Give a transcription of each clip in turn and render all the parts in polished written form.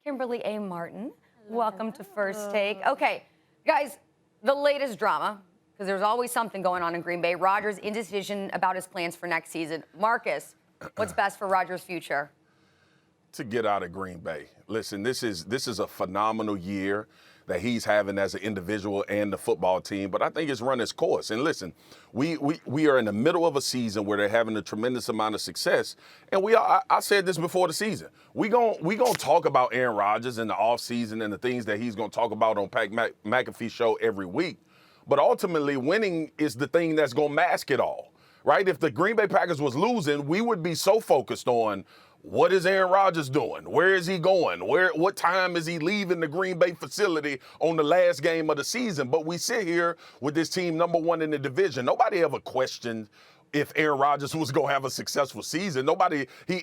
Kimberly A. Martin. Welcome to First Take. Okay, guys, the latest drama, because there's always something going on in Green Bay. Rodgers' indecision about his plans for next season. Marcus, what's best for Rodgers' future? To get out of Green Bay. Listen, this is a phenomenal year that he's having as an individual and the football team, but I think it's run its course. And listen, we are in the middle of a season where they're having a tremendous amount of success. And I said this before the season. We gonna talk about Aaron Rodgers in the offseason and the things that he's gonna talk about on Pat McAfee's show every week. But ultimately, winning is the thing that's gonna mask it all, right? If the Green Bay Packers was losing, we would be so focused on what is Aaron Rodgers doing? Where is he going? What time is he leaving the Green Bay facility on the last game of the season? But we sit here with this team number one in the division. Nobody ever questioned if Aaron Rodgers was going to have a successful season.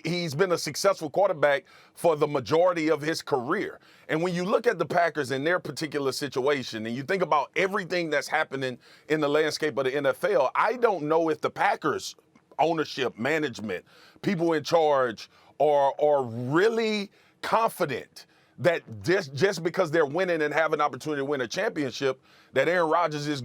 He's been a successful quarterback for the majority of his career. And when you look at the Packers in their particular situation and you think about everything that's happening in the landscape of the NFL, I don't know if the Packers ownership, management, people in charge are really confident that just because they're winning and have an opportunity to win a championship, that Aaron Rodgers is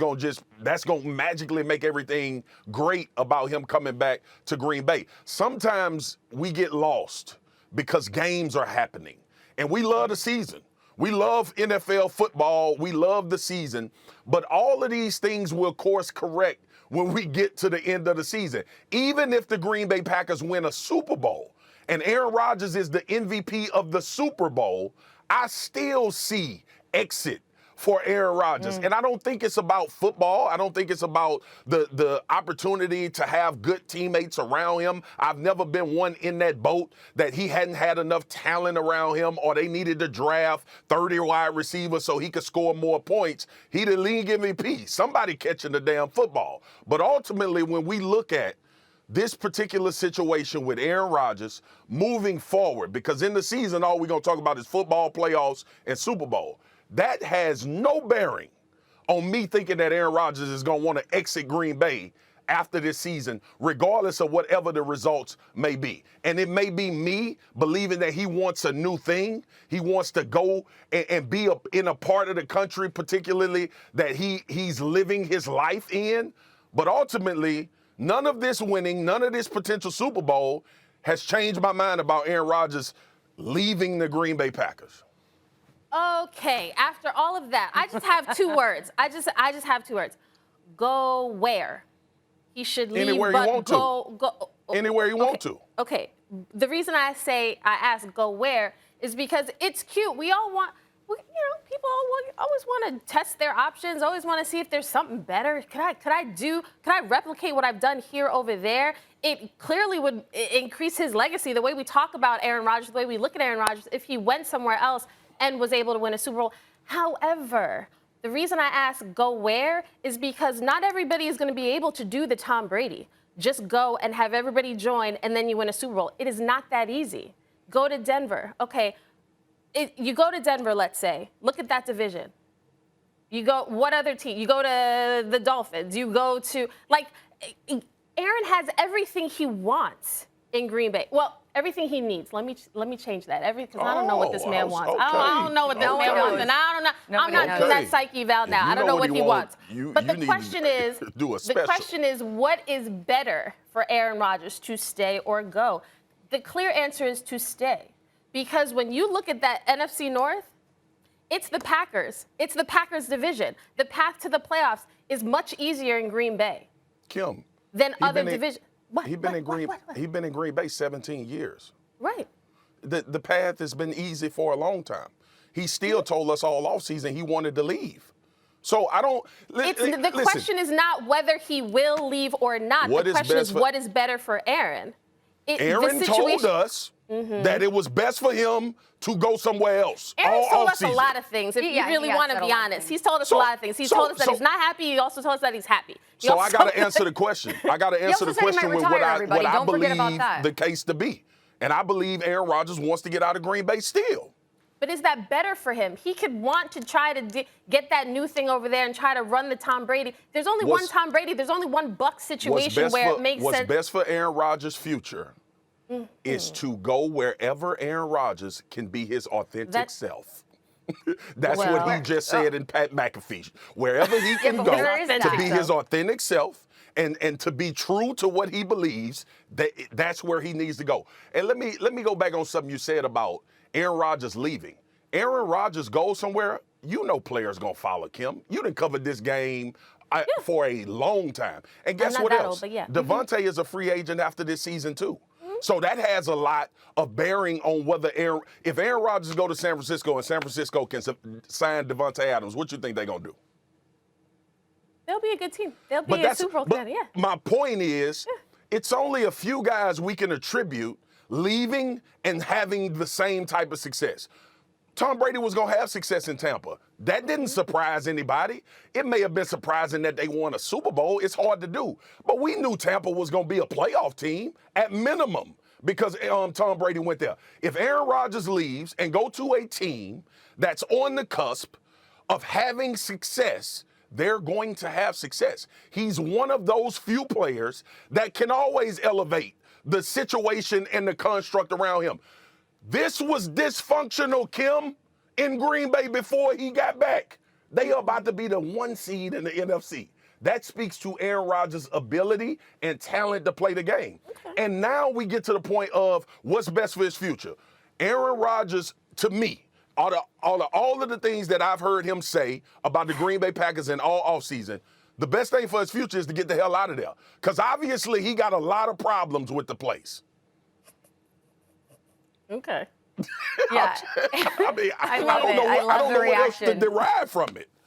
that's going to magically make everything great about him coming back to Green Bay. Sometimes we get lost because games are happening, and we love the season. We love NFL football. We love the season, but all of these things will course correct when we get to the end of the season. Even if the Green Bay Packers win a Super Bowl, and Aaron Rodgers is the MVP of the Super Bowl, I still see exit for Aaron Rodgers. And I don't think it's about football. I don't think it's about the opportunity to have good teammates around him. I've never been one in that boat that he hadn't had enough talent around him or they needed to draft 30 wide receivers so he could score more points. He the league MVP. Somebody catching the damn football. But ultimately, when we look at this particular situation with Aaron Rodgers moving forward, because in the season, all we're going to talk about is football, playoffs, and Super Bowl. That has no bearing on me thinking that Aaron Rodgers is going to want to exit Green Bay after this season, regardless of whatever the results may be. And it may be me believing that he wants a new thing. He wants to go and be in a part of the country, particularly that he's living his life in. But ultimately, none of this winning, none of this potential Super Bowl has changed my mind about Aaron Rodgers leaving the Green Bay Packers. Okay, after all of that, I just have two words. I just have two words. Go where? He should leave, anywhere but you want go anywhere you want to. Okay. The reason I ask go where is because it's cute. We all want, people always want to test their options, always want to see if there's something better. Could I replicate what I've done here over there? It clearly would increase his legacy, the way we talk about Aaron Rodgers, the way we look at Aaron Rodgers, if he went somewhere else and was able to win a Super Bowl. However, the reason I ask go where is because not everybody is going to be able to do the Tom Brady. Just go and have everybody join and then you win a Super Bowl. It is not that easy. Go to Denver. Okay. You go to Denver, let's say. Look at that division. You go, what other team? You go to the Dolphins. You go to, Aaron has everything he wants in Green Bay. Well, everything he needs. Let me change that. Because I don't know what this man wants. Okay. I don't know what this man wants. And I don't know. I'm not doing that psyche eval now. I don't know what he wants. But the question is, what is better for Aaron Rodgers, to stay or go? The clear answer is to stay. Because when you look at that NFC North, it's the Packers. It's the Packers division. The path to the playoffs is much easier in Green Bay. Kim. Than other divisions. He's been in Green Bay 17 years. Right. The path has been easy for a long time. He still told us all offseason he wanted to leave. So I don't. The question is not whether he will leave or not. The question is what is better for Aaron. Aaron told us that it was best for him to go somewhere else. Aaron told us a lot of things, if you really want to be honest. He's told us a lot of things. He's told us that he's not happy. He also told us that he's happy. So I got to answer the question. I got to answer the question with what I believe the case to be. And I believe Aaron Rodgers wants to get out of Green Bay still. But is that better for him? He could want to try to get that new thing over there and try to run the Tom Brady. There's only one Tom Brady. There's only one Buck situation where it makes sense. What's best for Aaron Rodgers' future is to go wherever Aaron Rodgers can be his authentic self. That's what he just said in Pat McAfee. Wherever he can but go where is to that? be his authentic self and to be true to what he believes, that's where he needs to go. And let me go back on something you said about Aaron Rodgers leaving. Aaron Rodgers goes somewhere, you know players going to follow Kim. You done covered this game for a long time. And guess what else? Devontae is a free agent after this season too. So that has a lot of bearing on whether if Aaron Rodgers go to San Francisco and San Francisco can sign Devontae Adams, what you think they're going to do? They'll be a good team. They'll be a Super Bowl contender, yeah. My point is, it's only a few guys we can attribute leaving and having the same type of success. Tom Brady was going to have success in Tampa. That didn't surprise anybody. It may have been surprising that they won a Super Bowl. It's hard to do. But we knew Tampa was going to be a playoff team at minimum because Tom Brady went there. If Aaron Rodgers leaves and go to a team that's on the cusp of having success, they're going to have success. He's one of those few players that can always elevate the situation and the construct around him. This was dysfunctional, Kim, in Green Bay before he got back. They are about to be the 1 seed in the NFC. That speaks to Aaron Rodgers' ability and talent to play the game. Okay. And now we get to the point of what's best for his future. Aaron Rodgers, to me, all of the things that I've heard him say about the Green Bay Packers in all offseason, the best thing for his future is to get the hell out of there. Because obviously he got a lot of problems with the place. Okay. Yeah. I mean, I love don't it. know I love the what else to reaction. derive from it.